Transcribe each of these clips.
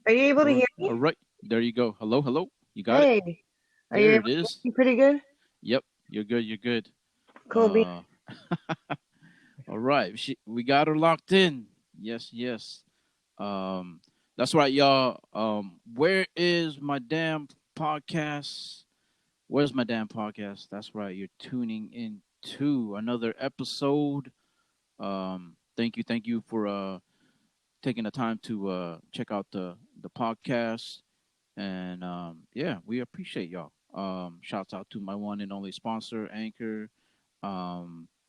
Are you able to hear All me? right. There you go. Hello, hello. You got it? Hey, are you There able it to hear is. me pretty good? Yep. You're good. You're good. Cool bean. Uh, all right. We got her locked in. Yes, yes. Um, that's right, y'all. Where is my damn podcast? Where's my damn podcast? That's right. You're tuning in to another episode. Thank you for taking the time to check out the podcast. And yeah, we appreciate y'all. Shouts out to my one and only sponsor, Anchor.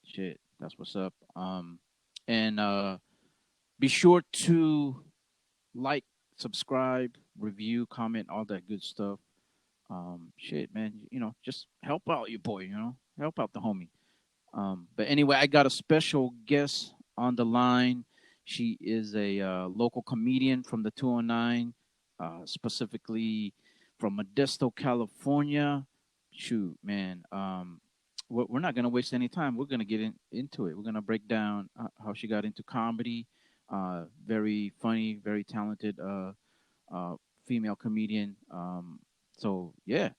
Shit, that's what's up. And be sure to like, subscribe, review, comment, all that good stuff. Shit, man, just help out your boy. Help out the homie. But anyway, I got a special guest on the line. She is a local comedian from the 209, specifically from Modesto, California. Shoot, man. We're not going to waste any time. We're going to get into it. We're going to break down how she got into comedy. Very funny, very talented uh, female comedian. So, yeah,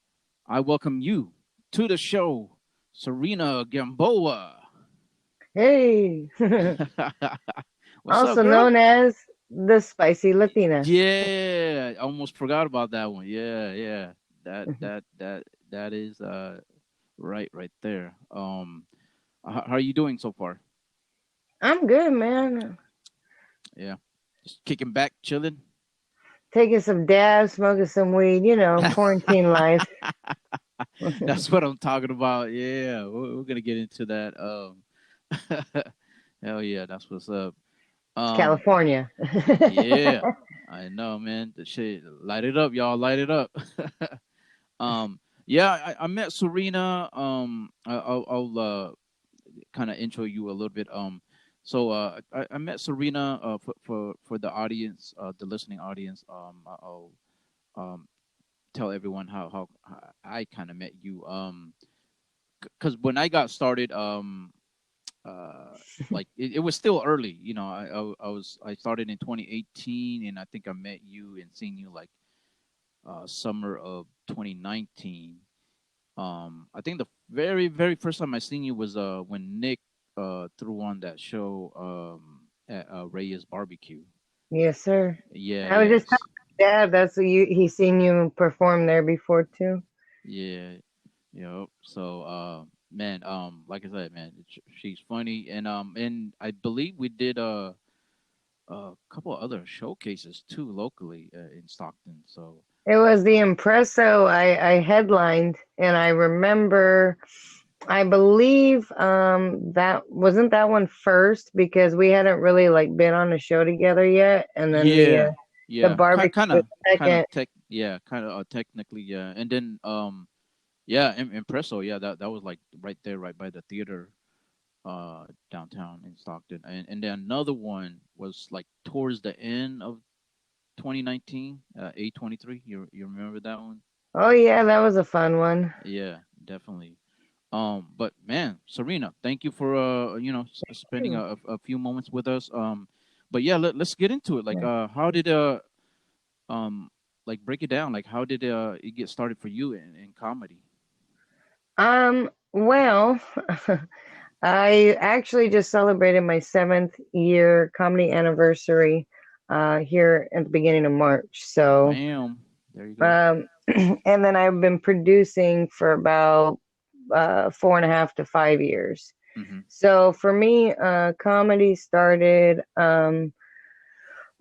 I welcome you to the show, Serena Gamboa. Hey, What's up, also girl? known as the Spicy Latina. Yeah, I almost forgot about that one. Yeah, yeah. That is right there. How are you doing so far? I'm good, man. Yeah. Just kicking back, chilling. Taking some dabs, smoking some weed, quarantine life. That's what I'm talking about. Yeah, we're gonna get into that. Hell yeah, that's what's up. It's Um, California. yeah, I know, man. The shit, light it up, y'all, light it up. Yeah, I met Serena. I'll kind of intro you a little bit. I met Serena for the audience, the listening audience. I'll um tell everyone how I kind of met you. Because when I got started, uh like it was still early. I started in 2018, and I think I met you and seen you like summer of 2019. I think the very first time I seen you was when Nick threw on that show at Reyes Barbecue. Yes, sir. Yeah, I was just yes. telling Dad that's you. He's seen you perform there before too. Yeah. So man, like I said, man, she's funny, and I believe we did a couple other showcases too locally in Stockton. So It was the Impresso I headlined, and I remember. I believe that wasn't that one first because we hadn't really like been on a show together yet, and then yeah, the yeah, barbecue was kind of second. kind of technically, yeah, and then yeah, Impresso, yeah, that was like right there, right by the theater, downtown in Stockton, and then another one was like towards the end of 2019, A23. You remember that one? Oh yeah, that was a fun one. Yeah, definitely. But man, Serena, thank you for spending a few moments with us. But yeah, let's get into it. Like, how did um like break it down? Like, how did it get started for you in comedy? Well, I actually just celebrated my 7th year comedy anniversary here at the beginning of March. So, Bam, there you go. um, and then I've been producing for about 4.5 to 5 years. Mm-hmm. So for me, comedy started well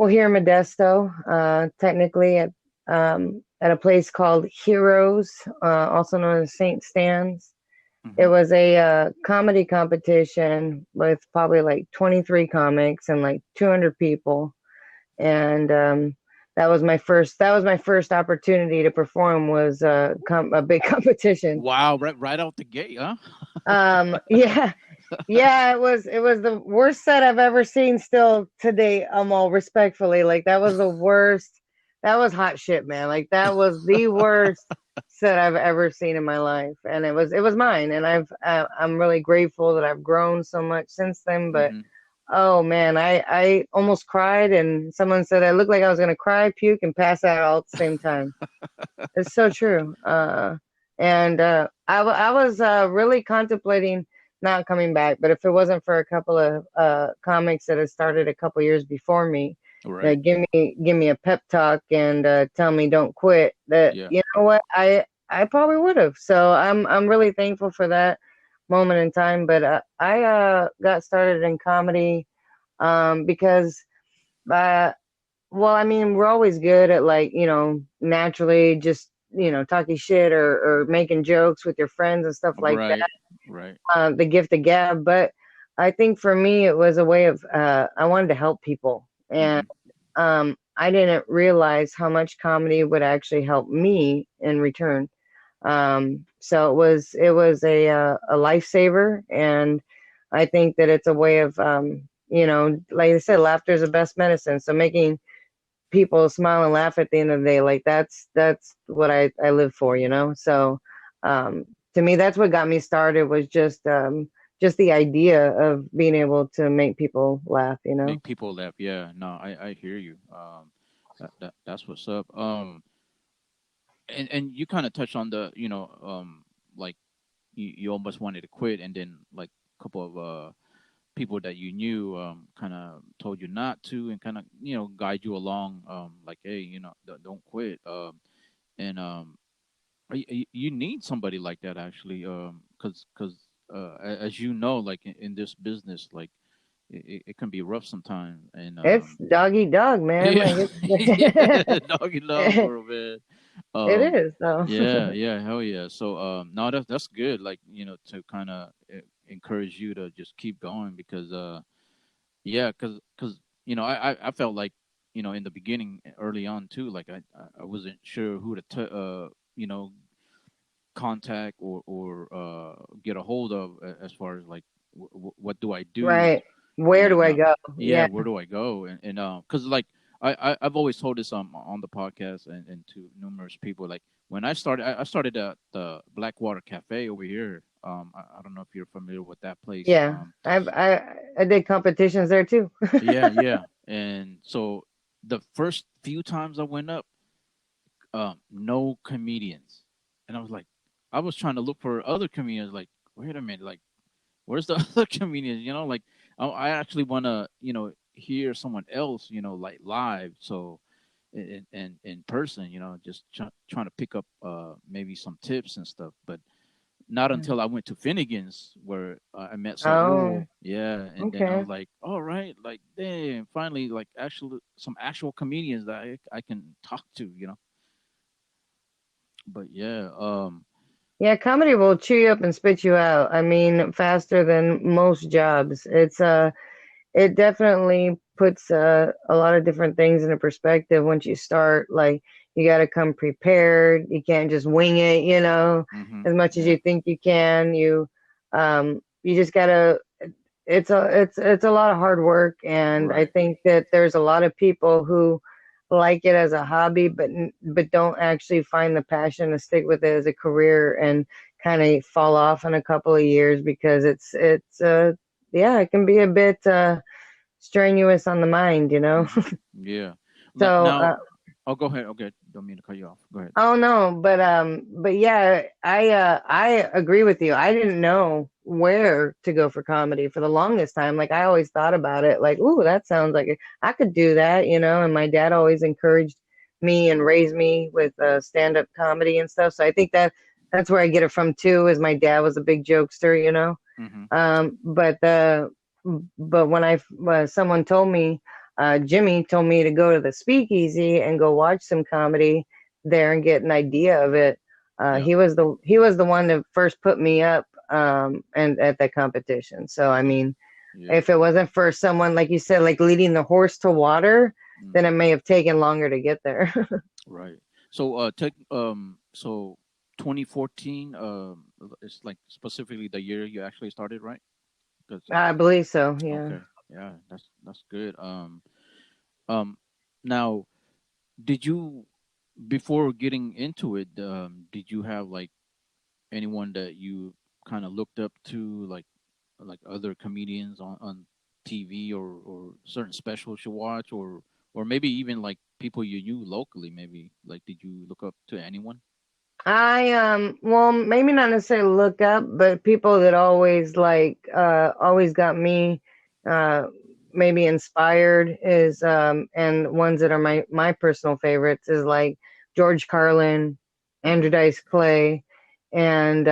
here in Modesto, technically at a place called Heroes, also known as Saint Stan's. It Mm-hmm. was a comedy competition with probably like 23 comics and like 200 people, and that was my first opportunity to perform was a big competition. Wow, right out the gate, huh? Yeah, yeah, it was the worst set I've ever seen still to date. All respectfully, like that was the worst. That was hot shit, man. Like that was the worst set I've ever seen in my life, and it was mine. And I'm really grateful that I've grown so much since then. But Mm-hmm. Oh man, I almost cried, and someone said I looked like I was gonna cry, puke, and pass out all at the same time. It's so true. And I was really contemplating not coming back, but if it wasn't for a couple of comics that had started a couple years before me, Right. that give me a pep talk and tell me don't quit, that Yeah. you know what, I probably would have. So I'm really thankful for that moment in time. But I got started in comedy because uh, well, I mean, we're always good at like, naturally just, talking shit or making jokes with your friends and stuff like that. Right. Right. The gift of gab. But I think for me, it was a way of, I wanted to help people. And Mm-hmm. I didn't realize how much comedy would actually help me in return. So it was a lifesaver. And I think that it's a way of, like I said, laughter is the best medicine. So making people smile and laugh at the end of the day, like that's what I live for, so um to me that's what got me started, was just the idea of being able to make people laugh. Make people laugh. Yeah. No, I hear you. That's what's up. And you kind of touched on the, like you almost wanted to quit, and then like a couple of people that you knew kind of told you not to, and kind of guide you along, like, hey, don't quit. And you need somebody like that actually, because as you know, like in this business, like it can be rough sometimes, and It's dog eat dog, man, yeah, like yeah, it's doggy dog world, man. it um is though. yeah, yeah, hell yeah. So no, that's good, like, to kind of encourage you to just keep going, because yeah, because I felt like, in the beginning, early on too, like I wasn't sure who to you know contact, or get a hold of, as far as like what do I do, Right, where and do I go? yeah, Yeah, where do I go, and because like I've always told this on the podcast, and to numerous people, like when I started at the Blackwater Cafe over here. I don't know if you're familiar with that place. yeah, I did competitions there too. Yeah, yeah. And so the first few times I went up, no comedians, and I was like, I was trying to look for other comedians. Like, wait a minute, like, where's the other comedians? Like, I actually want to, hear someone else, like live. So, in person, just trying to pick up maybe some tips and stuff. But not until I went to Finnegan's, where I met Oh, Saul. Yeah, and then I okay. was like, all right, like, damn, finally, like, actual some actual comedians that I can talk to, But yeah, Yeah, comedy will chew you up and spit you out. I mean, faster than most jobs. It definitely puts a lot of different things into perspective once you start. Like, you got to come prepared. You can't just wing it, mm-hmm, as much as yeah, you think you can. You just gotta. It's a lot of hard work, and I right, think that there's a lot of people who like it as a hobby, but don't actually find the passion to stick with it as a career, and kind of fall off in a couple of years because it's yeah, it can be a bit strenuous on the mind. mm-hmm, yeah. So Now, oh, go ahead. Okay, don't mean to cut you off. Go ahead. oh no, but yeah, I agree with you. I didn't know where to go for comedy for the longest time. Like, I always thought about it like, ooh, that sounds like I could do that. And my dad always encouraged me and raised me with stand-up comedy and stuff. So I think that's where I get it from too, is my dad was a big jokester. Mm-hmm. Um, but the but when someone told me, Jimmy told me to go to the Speakeasy and go watch some comedy there and get an idea of it. Yeah, He was the one that first put me up and at that competition. So I mean, yeah, if it wasn't for someone like you said, like leading the horse to water, then it mm-hmm, may have taken longer to get there. right. So, so 2014, it's like specifically the year you actually started, right? Because I believe so. Yeah. okay, yeah, that's good. Um, Now, did you, before getting into it, did you have like anyone that you kind of looked up to, like other comedians on TV or certain specials you watch, or maybe even like people you knew locally? Maybe like, did you look up to anyone? I well, maybe not necessarily look up, but people that always always got me uh maybe inspired is and ones that are my personal favorites is like George Carlin, Andrew Mm-hmm. Dice Clay, and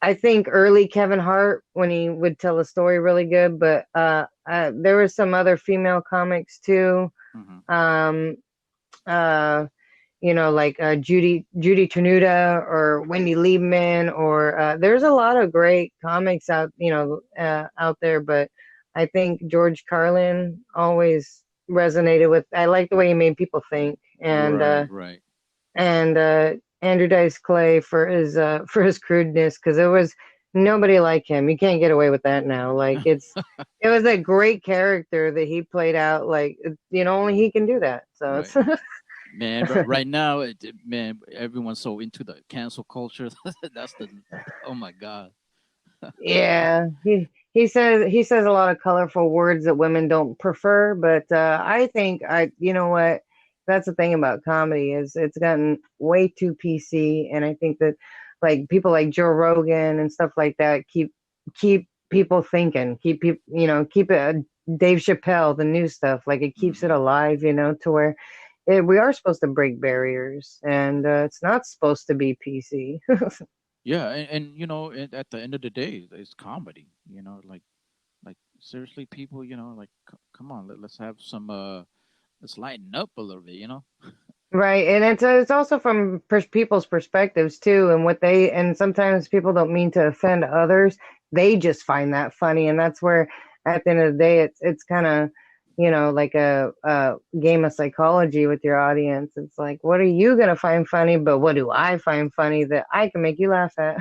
I think early Kevin Hart when he would tell a story really good, but there was some other female comics too. Mm-hmm. Um uh like Judy Tenuta or Wendy Liebman, or there's a lot of great comics out there, but I think George Carlin always resonated with. I like the way he made people think, Right, right, and Andrew Dice Clay for his crudeness, because it was nobody like him. You can't get away with that now. Like it was a great character that he played out. Like only he can do that. So right. it's Man, right now, man, everyone's so into the cancel culture. That's the, oh my god. Yeah, he says a lot of colorful words that women don't prefer, but I think you know what, that's the thing about comedy is it's gotten way too PC, and I think that like people like Joe Rogan and stuff like that keep people thinking, keep it Dave Chappelle, the new stuff, like it keeps it Hmm. alive, to where we are supposed to break barriers, and it's not supposed to be PC. Yeah, and at the end of the day, it's comedy. Like seriously, people, like come on, let's have some let's lighten up a little bit. Right, and it's also from people's perspectives too, and and sometimes people don't mean to offend others. They just find that funny, and that's where, at the end of the day, it's kind of, like a game of psychology with your audience. It's like, what are you gonna find funny, but what do I find funny that I can make you laugh at?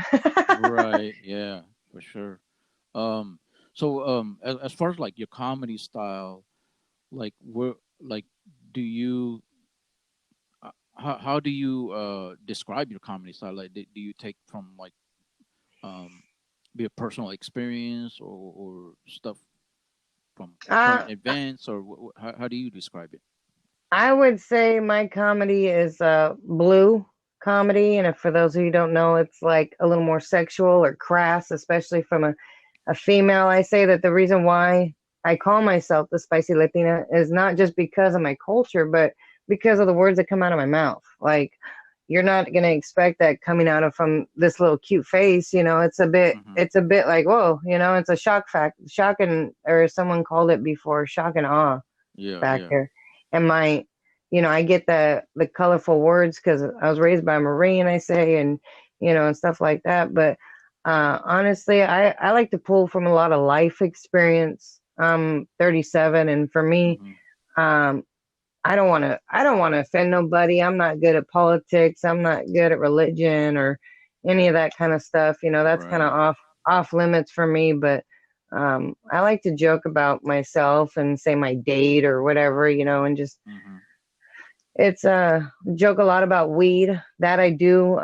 Right. Yeah, for sure. Um, as far as like your comedy style, like like do you how do you describe your comedy style? Like, do you take from like um be a personal experience or stuff from current uh, events, or how do you describe it? I would say my comedy is blue comedy, and if, for those of you who don't know, it's like a little more sexual or crass, especially from a female. I say that the reason why I call myself the spicy Latina is not just because of my culture, but because of the words that come out of my mouth. Like you're not gonna expect that coming out of from this little cute face. Hmm. It's a bit like whoa. It's a shock, and or as someone called it before, shock and awe Yeah, yeah. factor. And I get the colorful words because I was raised by a Marine, I say, and and stuff like that. But honestly, I like to pull from a lot of life experience. I'm 37, and for me, Hmm. um, I don't want to offend nobody. I'm not good at politics. I'm not good at religion or any of that kind of stuff. That's kind of Right. off limits for me. But I like to joke about myself and say my date or whatever, and just Hmm. it's joke a lot about weed that I do.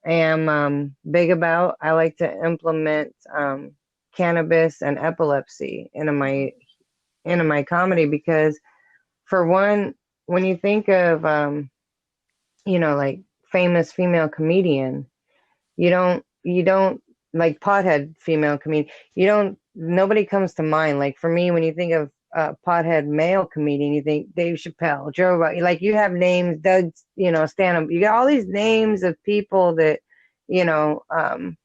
Am big about. I like to implement cannabis and epilepsy Hmm. into my comedy because, for one, when you think of like famous female comedian, you don't like pothead female comedian. You don't Nobody comes to mind. Like for me, when you think of pothead male comedian, you think Dave Chappelle, Joe Rogan. Like you have names, Doug, stand up. You got all these names of people that you know um,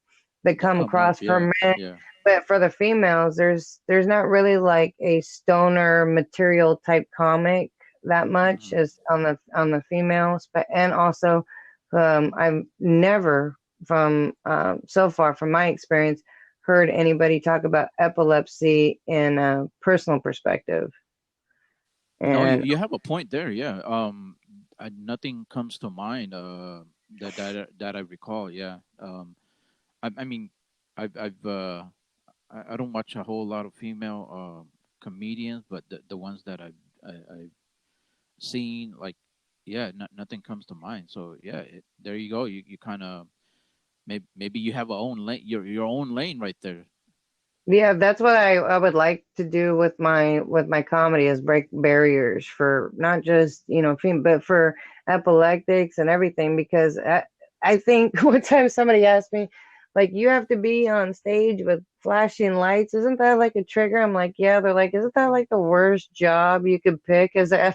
that That come come up. across Yeah, for men. yeah. But for the females, there's not really like a stoner material type comic that much Hmm. as on the females. But and also, I've never from so far from my experience heard anybody talk about epilepsy in a personal perspective. No, And you have a point there. Yeah. Nothing comes to mind. That I recall. Yeah. I mean, I've I don't watch a whole lot of female comedians, but the ones that I've seen, like, yeah, nothing comes to mind. So yeah, there you go. You kind of maybe you have a own lane, your own lane right there. Yeah, that's what I would like to do with my comedy is break barriers for not just, but for epileptics and everything because I think one time somebody asked me like you have to be on stage with flashing lights. Isn't that like a trigger? I'm like, yeah, they're like, isn't that like the worst job you could pick as a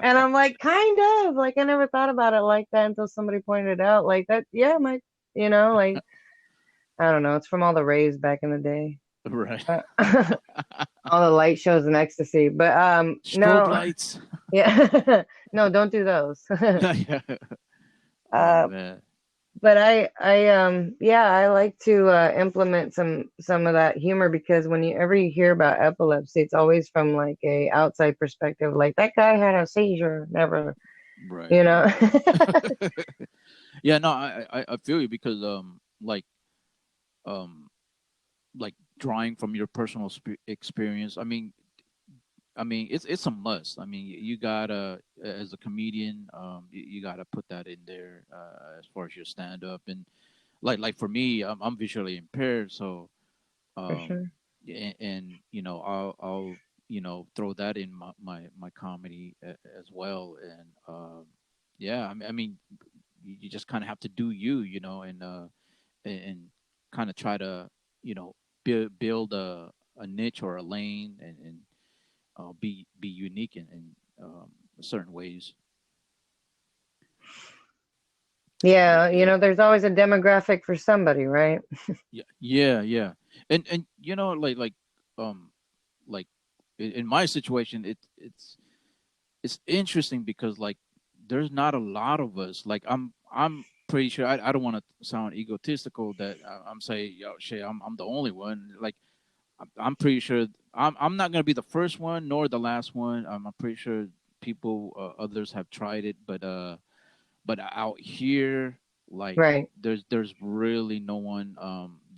And I'm like, kind of like I never thought about it like that until somebody pointed it out like that. Yeah, my, like I don't know. It's from all the raves back in the day. Right. Uh, all the light shows and ecstasy. But Strobe no, lights. yeah, no, don't do those. Yeah. Oh uh, man. but yeah, I like to implement some of that humor because whenever you hear about epilepsy, it's always from like a outside perspective, like that guy had a seizure, never, Right, you know. right. Yeah, no, I feel you because um like drawing from your personal experience. I mean, it's a must. I mean, you gotta, as a comedian, you gotta put that in there as far as your stand up. And like for me, I'm visually impaired, so For um, sure. and I'll throw that in my comedy as well. And yeah, I mean, you just kind of have to do you, and kind of try to build a niche or a lane, and be unique in certain ways. Yeah, Yeah, there's always a demographic for somebody, right? yeah, yeah, yeah. And um like in my situation, it's interesting because like there's not a lot of us. Like I'm pretty sure, I don't want to sound egotistical that I'm saying, yo, shit, I'm the only one. Like I'm pretty sure I'm not gonna be the first one nor the last one. I'm pretty sure people, others have tried it, but out here, like Right, there's really no one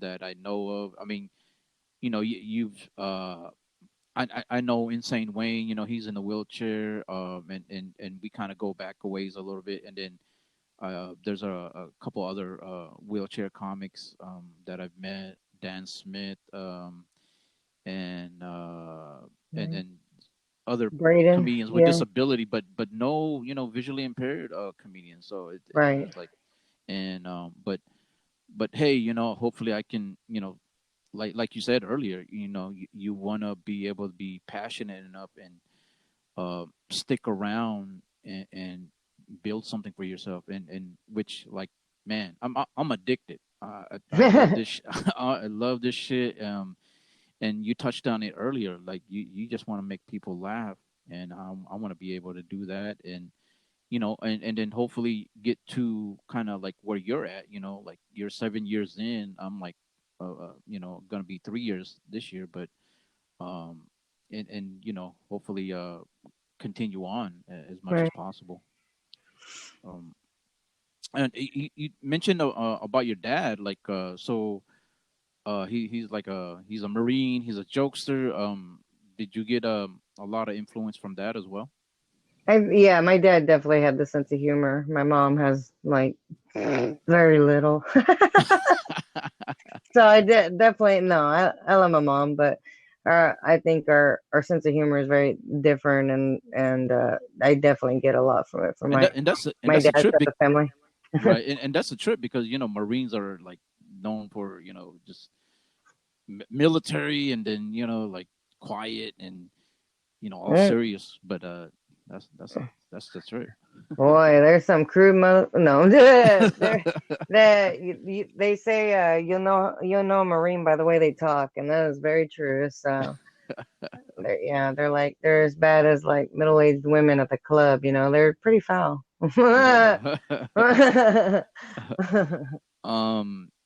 that I know of. I mean, you've I know Insane Wayne. He's in the wheelchair, and we kind of go back a ways a little bit, and then there's a couple other wheelchair comics that I've met, Dan Smith, and right. and other Braden, comedians with yeah, disability, but no, visually impaired comedians. So right, it's like, and but hey, hopefully I can, like you said earlier, you want to be able to be passionate enough and stick around and build something for yourself, and which, like, man, I'm addicted. I love this I love this shit. And you touched on it earlier, like you just want to make people laugh, and I want to be able to do that. And and then hopefully get to kind of like where you're at, like you're 7 years in. I'm like gonna be 3 years this year, but um and hopefully continue on as much as right. possible. um and you mentioned about your dad, like so he's a marine, he's a jokester. Did you get a lot of influence from that as well? Yeah, my dad definitely had the sense of humor. My mom has like very little. So I did definitely no. I love my mom, but I think our sense of humor is very different, and I definitely get a lot from it from and my that and that's a, and my that's a dad's trip. side of the family. Right, and that's a trip because Marines are like known for just military, and then like quiet, and all Mm, serious. But that's the trip. boy, there's some crude no. They say you'll know a Marine by the way they talk, and that is very true. So yeah, they're as bad as like middle-aged women at the club. They're pretty foul. Yeah.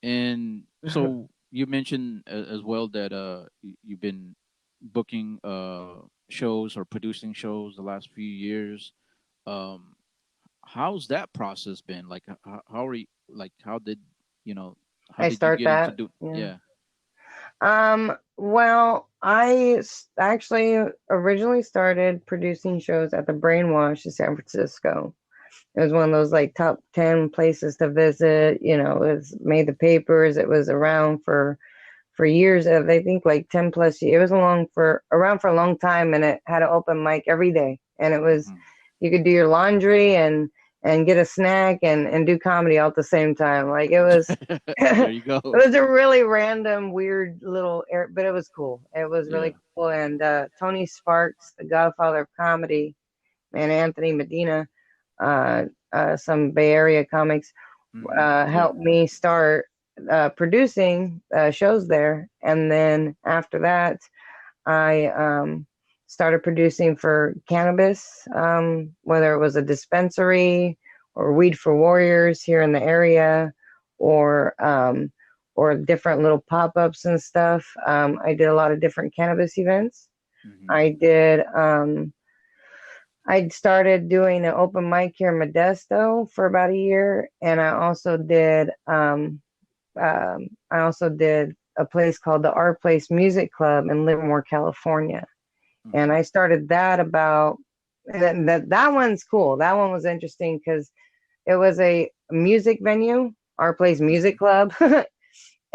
And so you mentioned as well that you've been booking shows or producing shows the last few years. Um, how's that process been? Like, how are you? Like, you know? How I did you start get into that. do? Yeah. Yeah. Well, actually originally started producing shows at the Brainwash in San Francisco. It was one of those like top 10 places to visit. It was made the papers. It was around for for years. I think like 10 plus years. It was around for a long time, and it had an open mic every day. And it was, Hmm. you could do your laundry and get a snack and do comedy all at the same time. Like it was, There it you go. was a really random, weird little, but it was cool. It was Yeah. really cool. And Tony Sparks, the godfather of comedy, and Anthony Medina, uh, some Bay Area comics, Yeah. helped me start producing shows there. And then after that, I started producing for cannabis, whether it was a dispensary or Weed for Warriors here in the area, or or different little pop-ups and stuff. I did a lot of different cannabis events. Hmm. I did. I started doing an open mic here in Modesto for about a year, and I also did a place called the Our Place Music Club in Livermore, California. And Hmm. I started that about, and that one's cool. That one was interesting because it was a music venue, Our Place Music Hmm. Club.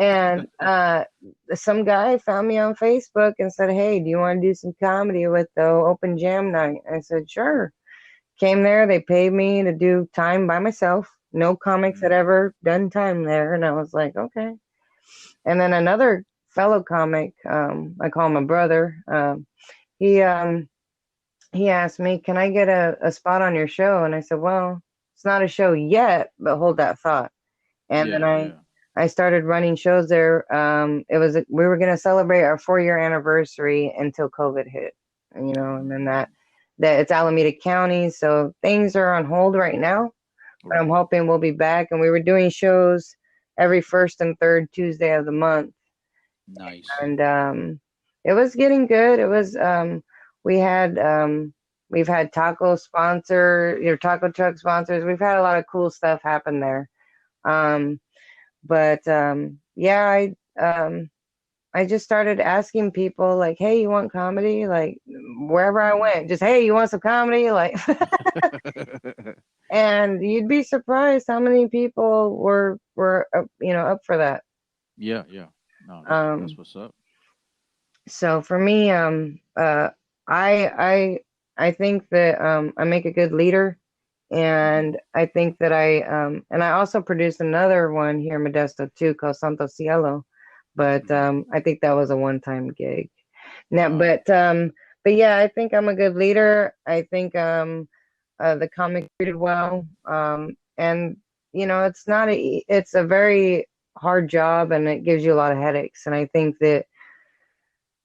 And some guy found me on Facebook and said, "Hey, do you want to do some comedy with the open jam night?" I said, "Sure." Came there, they paid me to do time by myself. No comics had Hmm. ever done time there. And I was like, okay. And then another fellow comic, I call him a brother, he he asked me, "Can I get a spot on your show?" And I said, "Well, it's not a show yet, but hold that thought." And then Yeah. Yeah. I started running shows there. We were going to celebrate our 4 year anniversary until COVID hit, and then Mm. that it's Alameda County, so things are on hold right now. But I'm Right. hoping we'll be back, and we were doing shows every first and third Tuesday of the month, Nice. and it was getting good. It was we had we've had taco sponsor, taco truck sponsors. We've had a lot of cool stuff happen there. Um, but yeah, I just started asking people like, "Hey, you want comedy?" Like wherever I Hmm. went, just, "Hey, you want some comedy?" Like, and you'd be surprised how many people were up for that. Yeah. Yeah. No, that's Um, what's up. so for me, I I think that I make a good leader, Hmm. and I think that I also produced another one here in Modesto too called Santo Cielo, but Hmm. I think that was a one-time gig. Now, Uh, but yeah, I think I'm a good leader. I think the comic treated well, and it's a very hard job, and it gives you a lot of headaches. And I think that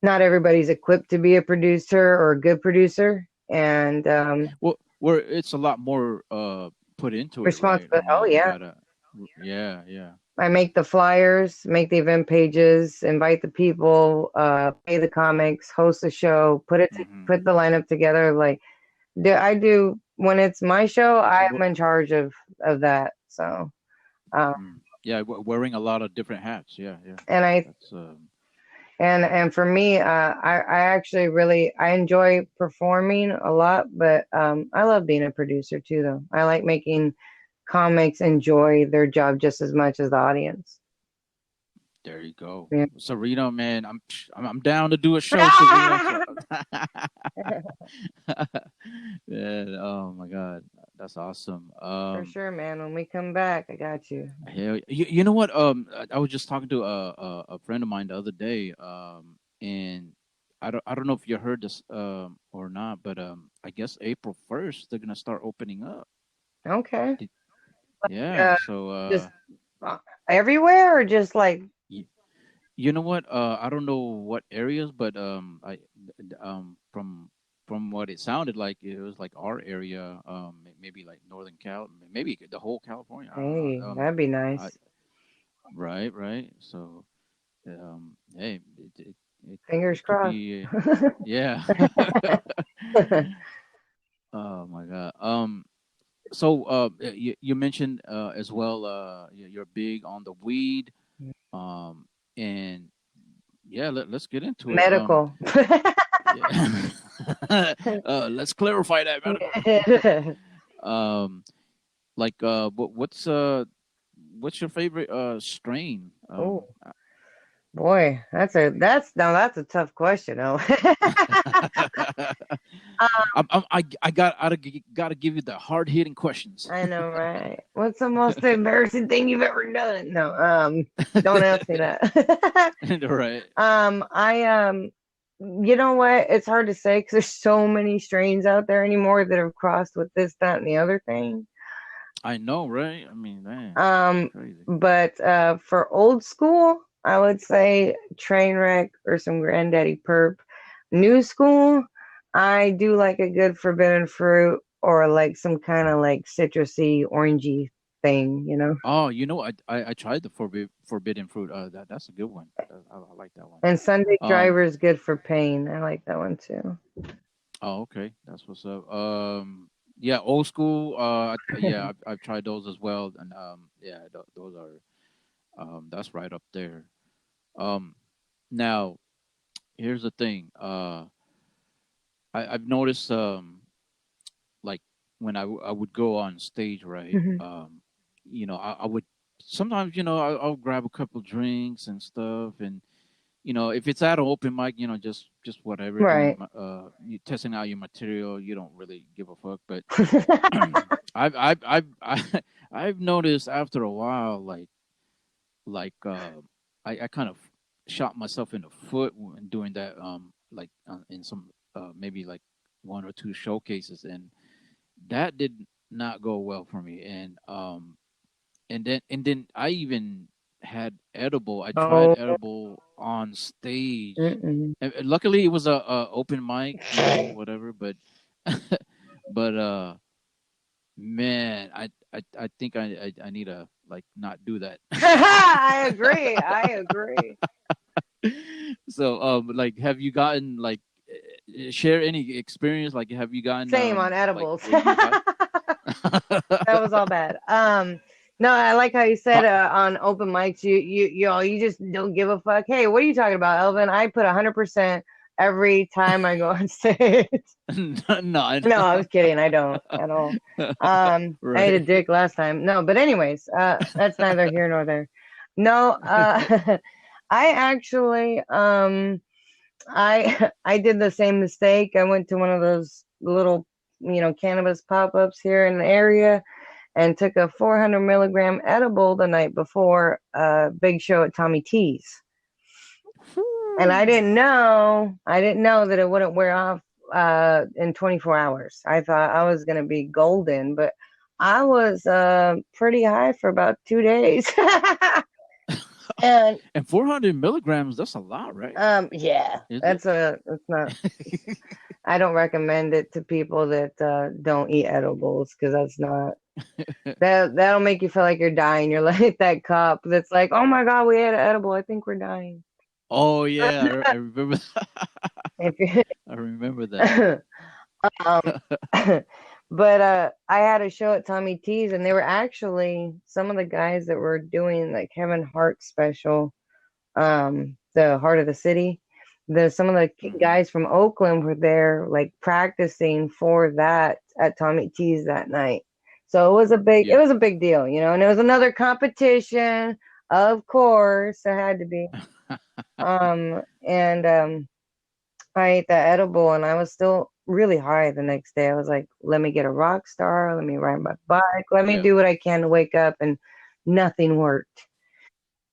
not everybody's equipped to be a producer or a good producer, and well, where it's a lot more put into it, right? I responsible. Oh mean, you yeah, gotta. Yeah. Yeah. I make the flyers, make the event pages, invite the people, pay the comics, host the show, Hmm. put the lineup together. Like, I do when it's my show, I'm We're, in charge of that. So, um, yeah, wearing a lot of different hats. Yeah. Yeah. and I That's and for me, I actually I enjoy performing a lot, but I love being a producer too. Though I like making comics enjoy their job just as much as the audience. there you go, Yeah. Serena, man. I'm down to do a show, Serena. So, man, oh my God, that's awesome. For sure, man. When we come back, I got you. Hell, you know what? I was just talking to a friend of mine the other day, and I don't know if you heard this or not, but I guess April 1st they're gonna start opening up. Okay. Did- Yeah, Uh, so just uh, everywhere, or just like y- you know what? I don't know what areas, but from what it sounded like, it was like our area, maybe like Northern Cal, maybe the whole California. I don't know. hey, that'd be I, nice. right, right. So, hey, Fingers it could crossed. be, yeah. Oh my God. So, you mentioned as well, you're big on the weed, um, and yeah, let's get into it. Medical. Yeah. Let's clarify that medical. Um, like, what's your favorite strain? Oh, Boy, that's a tough question. Oh, gotta give you the hard hitting questions. I know, right? What's the most embarrassing thing you've ever done? No, don't ask me that. Right. I you know what? It's hard to say because there's so many strains out there anymore that have crossed with this, that, and the other thing. I know, right? I mean, man, it's Um, crazy. but for old school, I would say Trainwreck or some Granddaddy Perp. New school, I do like a good forbidden fruit or like some kind of like citrusy, orangey thing, you know. Oh, I tried the forbidden fruit. That's a good one. I like that one. And Sunday Um. Driver is good for pain. I like that one too. Oh, okay. That's what's up. Yeah, old school. Yeah, I've tried those as well, and yeah, those are that's right up there. Um, Now here's the thing. I've noticed like when I would go on stage, right? I would sometimes I'll grab a couple drinks and stuff, and if it's at an open mic, just whatever, Right. you testing out your material, you don't really give a fuck. But I've noticed after a while, like I kind of shot myself in the foot when doing that, like in some maybe like one or two showcases, and that did not go well for me. And then I even had edible. I tried Oh, edible on stage. mm-mm. And luckily, it was a open mic, whatever. But but man, I think I need to like not do that. I agree. I agree. So like, have you gotten like share any experience? Like, have you gotten Same on like edibles. where you had? That was all bad. No, I like how you Uh, said on open mics, you just don't give a fuck. Hey, what are you talking about, Elvin? I put 100% every time I go on stage. no, No, I was kidding. I don't at all. I ate a right. dick last time. No, but anyways, that's neither here nor there. No, I actually, I did the same mistake. I went to one of those little, cannabis pop-ups here in the area and took a 400 milligram edible the night before a big show at Tommy T's. And I didn't know that it wouldn't wear off in 24 hours. I thought I was going to be golden, but I was pretty high for about 2 days. And And 400 milligrams, that's a lot, right? yeah, Is it? that's not. I don't recommend it to people that don't eat edibles because that's not that'll make you feel like you're dying. You're like that cop that's like, "Oh my God, we ate an edible. I think we're dying." Oh yeah, I remember. If you, I remember that. um, but I had a show at Tommy T's, and they were actually some of the guys that were doing like Kevin Hart special, the Heart of the City. Some of the Hmm. guys from Oakland were there, like practicing for that at Tommy T's that night. So it Yeah. was a big deal, and it was another competition, of course, it had to be. And I ate that edible, and I was still really high the next day. I was like, let me get a rock star, let me ride my bike, let me Yeah. do what I can to wake up, and nothing worked.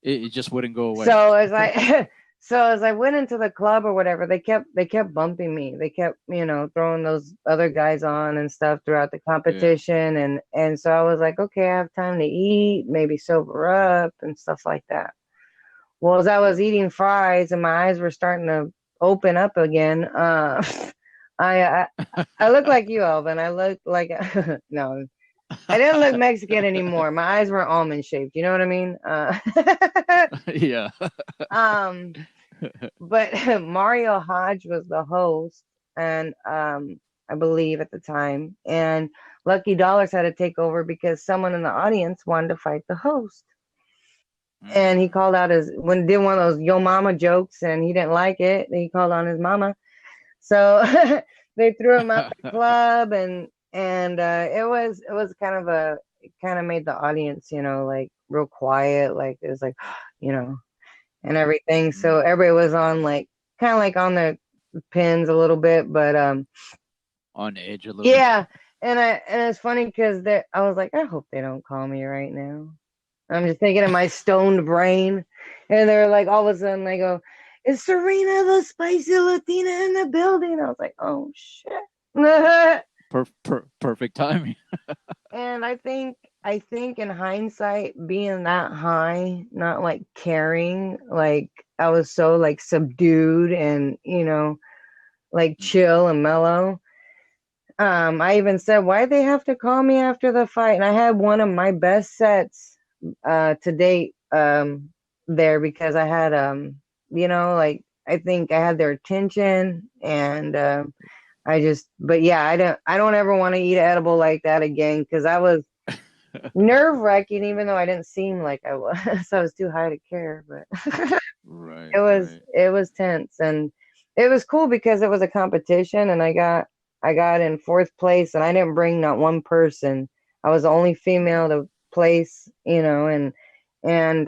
It just wouldn't go away. So as I so as I went into the club or whatever, they kept bumping me. They kept, throwing those other guys on and stuff throughout the Yeah. competition, and so I was like, okay, I have time to eat, maybe sober up and stuff like that. Well, as I was Yeah. eating fries and my eyes were starting to open up again, I, I I look like you, Elvin. I look like no, I didn't look Mexican anymore. My eyes were almond shaped. You know what I mean? Yeah. Um, but Mario Hodge was the host, and I believe at the time, and Lucky Dollars had to take over because someone in the audience wanted to fight the host, and he Mm. called out his when did one of those yo mama jokes, and he didn't like it. He called on his mama, so they threw him out the club, and it was kind of it kind of made the audience, like real quiet, like it was like, you know. and everything. So Mm. everybody was on like kind of like on the pins a little bit, but On the edge a little bit. yeah. And it's funny because I was like, I hope they don't call me right now. I'm just thinking in my stoned brain, and they're like, all of a sudden they go, "Is Serena the spicy Latina in the building?" I was like, "Oh shit." Perfect timing. And I think in hindsight, being that high, not like caring, like I was so like subdued and like Hmm. chill and mellow. I even said, why they have to call me after the fight? And I had one of my best sets to date there because I had like I think I had their attention and but yeah, I don't ever want to eat an edible like that again because I was nerve-wracking even though I didn't seem like I was. I was too high to care, but Right, right. it was tense and it was cool because it was a competition and I got in fourth place and I didn't bring not one person. I was the only Mm. female to place, and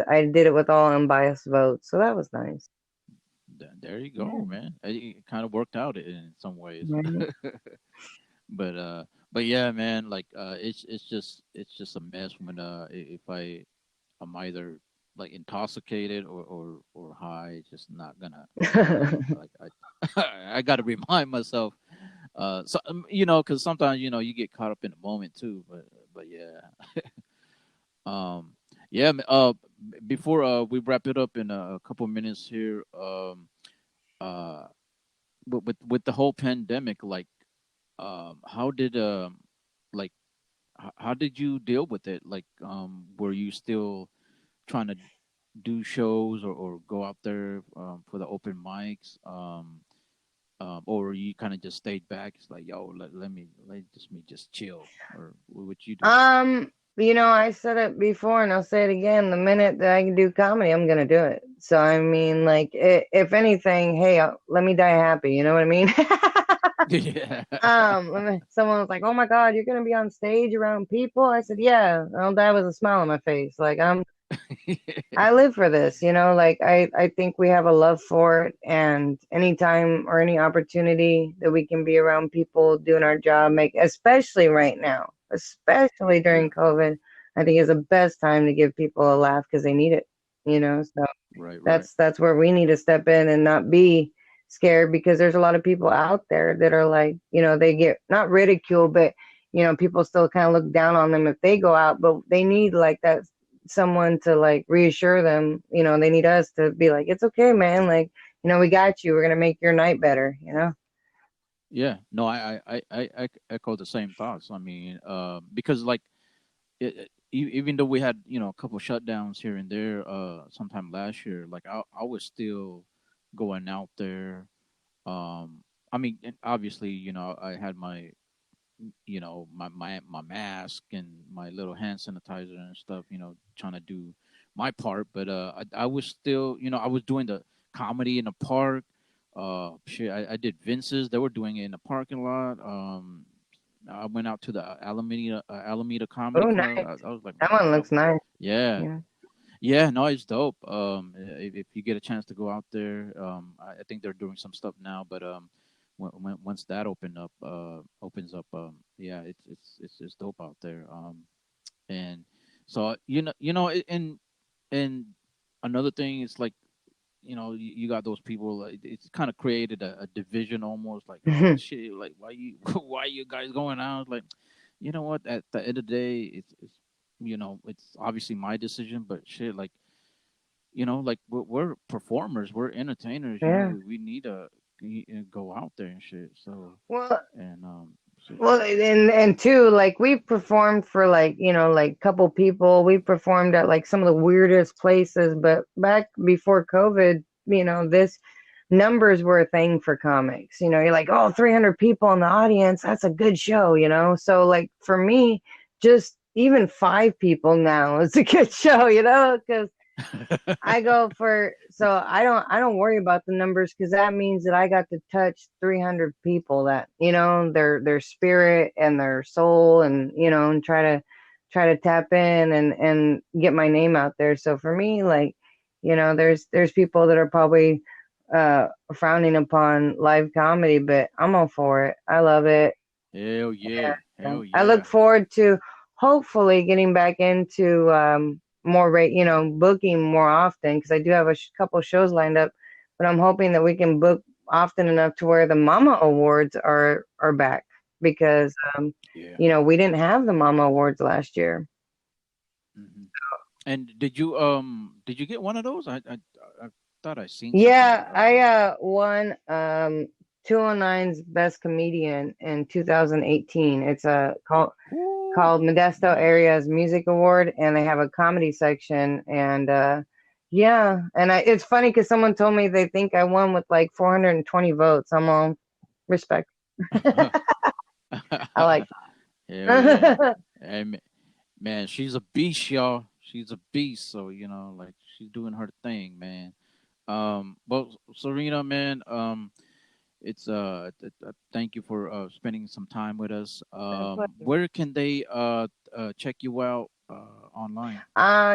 I did it with all unbiased votes. So that was nice. There you go, Yeah. man. It kind of worked out in some ways. Right. but but yeah, man, like it's just a mess when if I'm either like intoxicated or high. It's just not gonna be like I got to remind myself. So because sometimes you get caught up in the moment too. But yeah, um, yeah. Before we wrap it up in a couple minutes here, uh, with the whole pandemic, like how did like how did you deal with it? Like, were you still trying to do shows or go out there for the open mics, or you kind of just stayed back? It's like, yo, let just me just chill, or what you do? I said it before and I'll say it again. The minute that I can do comedy, I'm gonna do it. So I mean, like, if anything, hey, let me die happy. You know what I mean? Yeah. Someone was like, "Oh my God, you're gonna be on stage around people." I said, "Yeah, I'll die with a smile on my face. Like I live for this, like I think we have a love for it and anytime or any opportunity that we can be around people doing our job, especially right now, especially during Yeah. COVID, I think is the best time to give people a laugh because they need it, so Right. Right. that's where we need to step in and not be scared because there's a lot of people out there that are like, they get not ridiculed, but people still kind of look down on them if they go out, but they need like that someone to like reassure them, they need us to be like, it's okay, man. Like, we got you. We're gonna make your night better. Yeah. No, I echo the same thoughts. I mean, because like even though we had a couple shutdowns here and there, sometime last year, like I was still going out there. I mean, and obviously, I had my mask and my little hand sanitizer and stuff, trying to do my part. But I was still, I was doing the comedy in the park. Shit, I did Vince's. They were doing it in the parking lot. I went out to the Alameda Comedy Oh, Club. nice. I was like, That man, one looks nice. yeah, Yeah. yeah, no, it's dope. If you get a chance to go out there, I think they're doing some stuff now, but once that opens up, yeah, it's dope out there. And so and another thing is like you got those people. It's kind of created a division almost. Like, oh shit, like why you why you guys going out? Like, you know what? At the end of the day, it's it's obviously my decision, but shit, like like we're performers, we're entertainers. Yeah. We need to go out there and shit. So Well, and so, Well, and two, like we've performed for like, like couple people. We've performed at like some of the weirdest places, but back before COVID, this numbers were a thing for comics. You're like, oh, 300 people in the audience, that's a good show. So like for me, just even 5 people now is a good show, because I go for so I don't worry about the numbers because that means that I got to touch 300 people that their spirit and their soul and and try to tap in and get my name out there. So for me, like You know, there's people that are probably frowning upon live comedy, but I'm all for it. I love it. Hell yeah. Hell I look yeah. forward to hopefully getting back into more rate, booking more often because I do have a couple shows lined up, but I'm hoping that we can book often enough to where the Mama Awards are back because Yeah. we didn't have the Mama Awards last year. Hmm. And did you get one of those? I thought I seen something. Yeah, I won 209's Best Comedian in 2018. It's Woo, called Modesto nice. Area's Music Award, and they have a comedy section. And yeah, and it's funny because someone told me they think I won with like 420 votes. I'm all respect. I like. Hell yeah. And man, she's a beast, y'all. She's a beast. So like she's doing her thing, man. Well, Serena, man. It's thank you for spending some time with us. Where can they check you out online?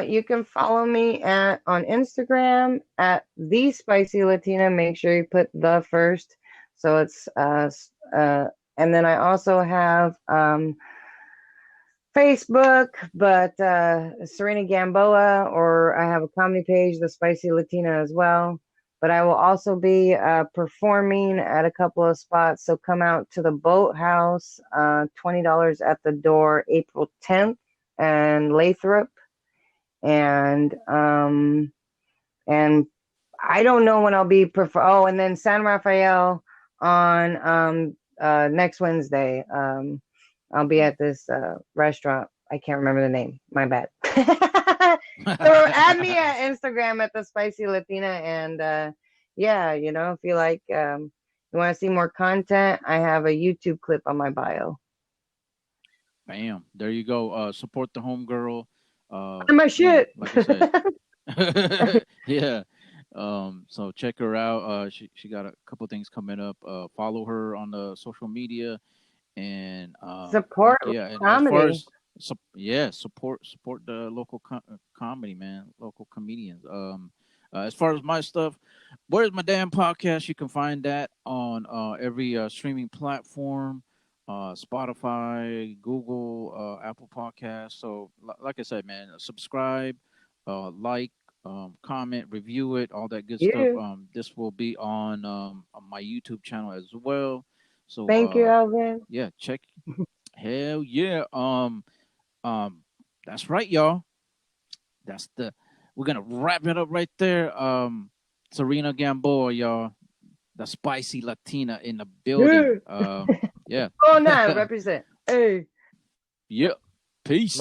You can follow me on Instagram at the Spicy Latina. Make sure you put the first, so it's and then I also have Facebook, but Serena Gamboa, or I have a comedy page, The Spicy Latina, as well. But I will also be performing at a couple of spots. So come out to the Boathouse, $20 at the door, April 10th, and Lathrop, and and I don't know when I'll be and then San Rafael on next Wednesday. I'll be Mm. at this restaurant. I can't remember the name. My bad. So add me at Instagram at the Spicy Latina, and yeah, if you like, you want to see more content, I have a YouTube clip on my bio. Bam! There you go. Support the homegirl. And my Man, shit. like I said, yeah. So check her out. She got a couple things coming up. Follow her on the social media, and Support yeah. And as far comedy. as yeah, support the local comedy, man, local comedians. As far as my stuff, where's my damn podcast? You can find that on every streaming platform, Spotify, Google, Apple Podcasts. So, like I said, man, subscribe, like, comment, review it, all that good stuff. You. This will be on my YouTube channel as well. So, Thank you, Elvin. yeah, check. Hell yeah. Um, that's right, y'all. That's the we're gonna wrap it up right there. Serena Gamboa, y'all, the spicy Latina in the building. Yeah. Yeah. Oh, no, represent. Hey. Yeah. Bye. Peace.